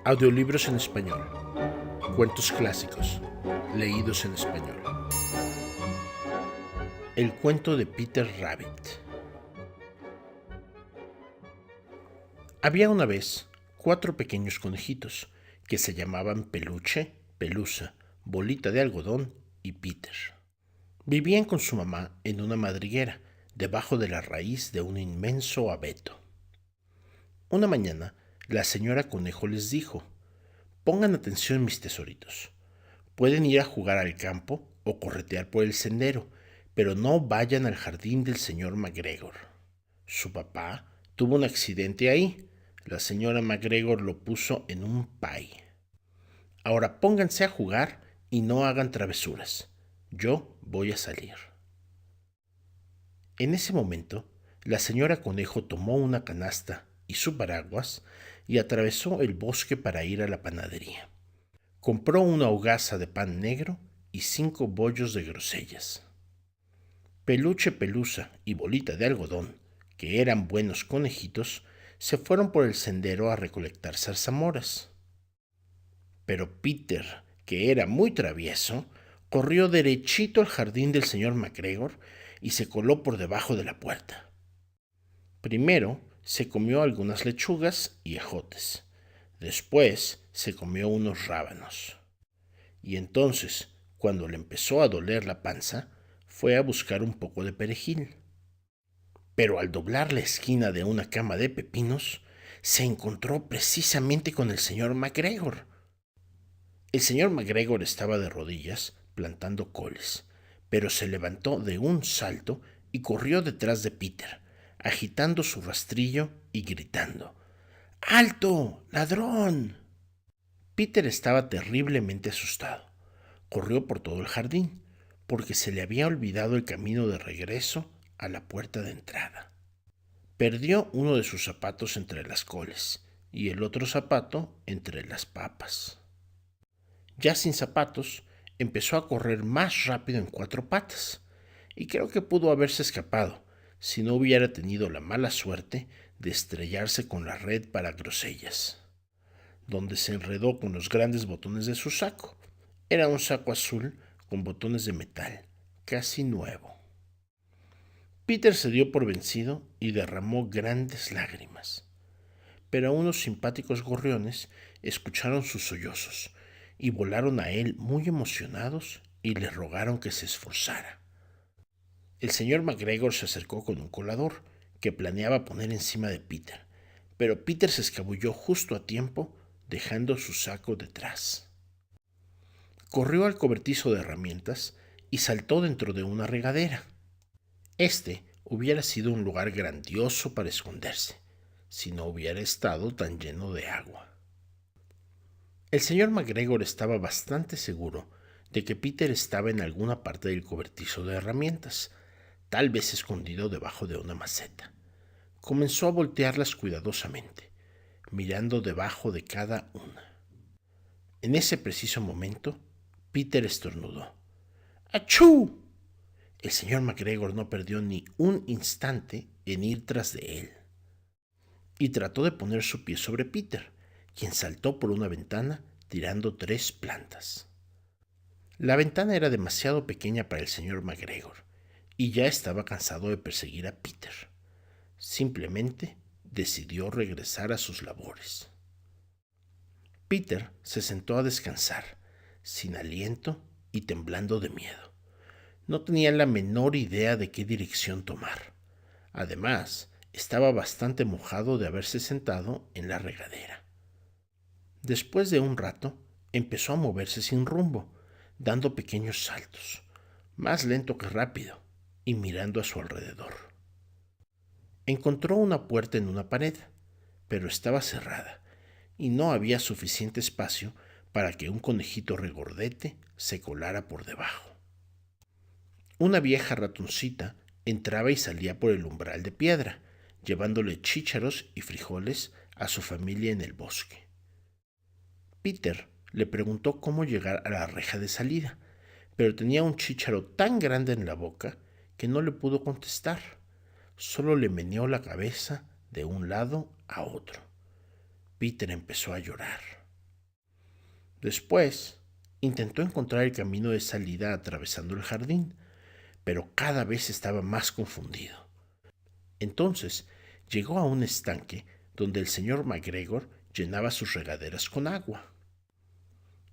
Audiolibros en español. Cuentos clásicos, leídos en español. El cuento de Peter Rabbit. Había una vez 4 pequeños conejitos que se llamaban Peluche, Pelusa, Bolita de Algodón y Peter. Vivían con su mamá en una madriguera, debajo de la raíz de un inmenso abeto. Una mañana, la señora Conejo les dijo: «Pongan atención, mis tesoritos. Pueden ir a jugar al campo o corretear por el sendero, pero no vayan al jardín del señor McGregor. Su papá tuvo un accidente ahí. La señora McGregor lo puso en un pie. Ahora pónganse a jugar y no hagan travesuras. Yo voy a salir». En ese momento, la señora Conejo tomó una canasta y su paraguas y atravesó el bosque para ir a la panadería. Compró una hogaza de pan negro y 5 bollos de grosellas. Peluche, Pelusa y Bolita de Algodón, que eran buenos conejitos, se fueron por el sendero a recolectar zarzamoras. Pero Peter, que era muy travieso, corrió derechito al jardín del señor McGregor y se coló por debajo de la puerta. Primero se comió algunas lechugas y ejotes. Después se comió unos rábanos. Y entonces, cuando le empezó a doler la panza, fue a buscar un poco de perejil. Pero al doblar la esquina de una cama de pepinos, se encontró precisamente con el señor McGregor. El señor McGregor estaba de rodillas, plantando coles, pero se levantó de un salto y corrió detrás de Peter, agitando su rastrillo y gritando: «¡Alto, ladrón!». Peter estaba terriblemente asustado. Corrió por todo el jardín, porque se le había olvidado el camino de regreso a la puerta de entrada. Perdió uno de sus zapatos entre las coles y el otro zapato entre las papas. Ya sin zapatos, empezó a correr más rápido en 4 patas, y creo que pudo haberse escapado si no hubiera tenido la mala suerte de estrellarse con la red para grosellas, donde se enredó con los grandes botones de su saco. Era un saco azul con botones de metal, casi nuevo. Peter se dio por vencido y derramó grandes lágrimas, pero unos simpáticos gorriones escucharon sus sollozos y volaron a él muy emocionados y le rogaron que se esforzara. El señor McGregor se acercó con un colador que planeaba poner encima de Peter, pero Peter se escabulló justo a tiempo, dejando su saco detrás. Corrió al cobertizo de herramientas y saltó dentro de una regadera. Este hubiera sido un lugar grandioso para esconderse, si no hubiera estado tan lleno de agua. El señor McGregor estaba bastante seguro de que Peter estaba en alguna parte del cobertizo de herramientas, tal vez escondido debajo de una maceta. Comenzó a voltearlas cuidadosamente, mirando debajo de cada una. En ese preciso momento, Peter estornudó: ¡Achú! El señor McGregor no perdió ni un instante en ir tras de él, y trató de poner su pie sobre Peter, quien saltó por una ventana tirando 3 plantas. La ventana era demasiado pequeña para el señor McGregor, y ya estaba cansado de perseguir a Peter. Simplemente decidió regresar a sus labores. Peter se sentó a descansar, sin aliento y temblando de miedo. No tenía la menor idea de qué dirección tomar. Además, estaba bastante mojado de haberse sentado en la regadera. Después de un rato, empezó a moverse sin rumbo, dando pequeños saltos, más lento que rápido, y mirando a su alrededor. Encontró una puerta en una pared, pero estaba cerrada, y no había suficiente espacio para que un conejito regordete se colara por debajo. Una vieja ratoncita entraba y salía por el umbral de piedra, llevándole chícharos y frijoles a su familia en el bosque. Peter le preguntó cómo llegar a la reja de salida, pero tenía un chícharo tan grande en la boca que no le pudo contestar. Solo le meneó la cabeza de un lado a otro. Peter empezó a llorar. Después, intentó encontrar el camino de salida atravesando el jardín, pero cada vez estaba más confundido. Entonces, llegó a un estanque donde el señor McGregor llenaba sus regaderas con agua.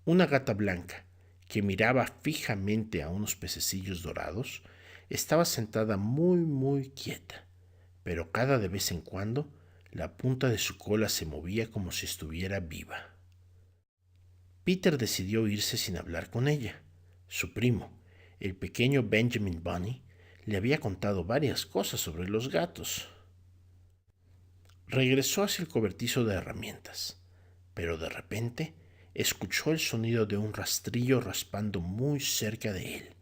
Una gata blanca, que miraba fijamente a unos pececillos dorados, estaba sentada muy quieta, pero cada de vez en cuando la punta de su cola se movía como si estuviera viva. Peter decidió irse sin hablar con ella. Su primo, el pequeño Benjamin Bunny, le había contado varias cosas sobre los gatos. Regresó hacia el cobertizo de herramientas, pero de repente escuchó el sonido de un rastrillo raspando muy cerca de él.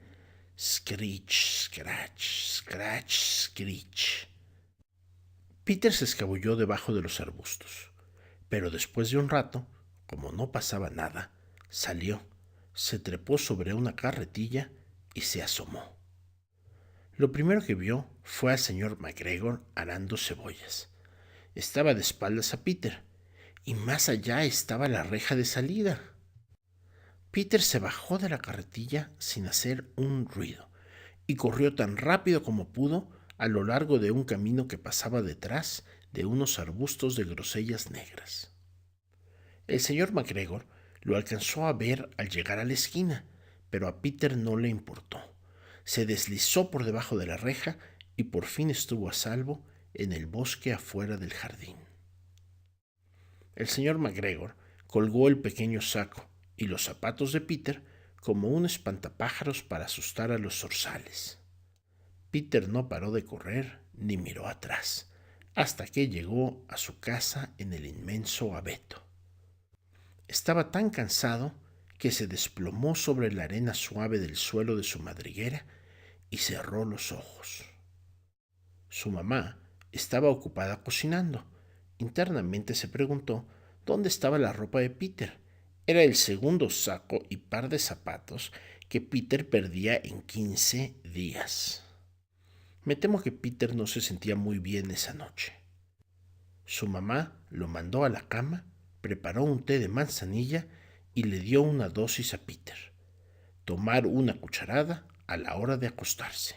Screech, scratch, scratch, screech. Peter se escabulló debajo de los arbustos, pero después de un rato, como no pasaba nada, salió, se trepó sobre una carretilla y se asomó. Lo primero que vio fue al señor McGregor arando cebollas. Estaba de espaldas a Peter, y más allá estaba la reja de salida. Peter se bajó de la carretilla sin hacer un ruido, y corrió tan rápido como pudo a lo largo de un camino que pasaba detrás de unos arbustos de grosellas negras. El señor McGregor lo alcanzó a ver al llegar a la esquina, pero a Peter no le importó. Se deslizó por debajo de la reja y por fin estuvo a salvo en el bosque afuera del jardín. El señor McGregor colgó el pequeño saco y los zapatos de Peter como un espantapájaros para asustar a los zorzales. Peter no paró de correr ni miró atrás, hasta que llegó a su casa en el inmenso abeto. Estaba tan cansado que se desplomó sobre la arena suave del suelo de su madriguera y cerró los ojos. Su mamá estaba ocupada cocinando. Internamente se preguntó dónde estaba la ropa de Peter. Era el segundo saco y par de zapatos que Peter perdía en 15 días. Me temo que Peter no se sentía muy bien esa noche. Su mamá lo mandó a la cama, preparó un té de manzanilla y le dio una dosis a Peter. Tomar una cucharada a la hora de acostarse.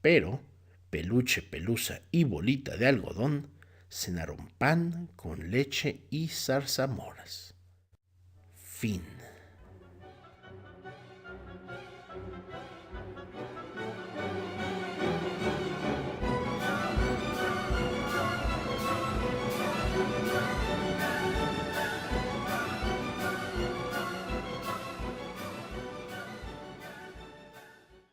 Pero Peluche, Pelusa y Bolita de Algodón cenaron pan con leche y zarzamoras. Fin.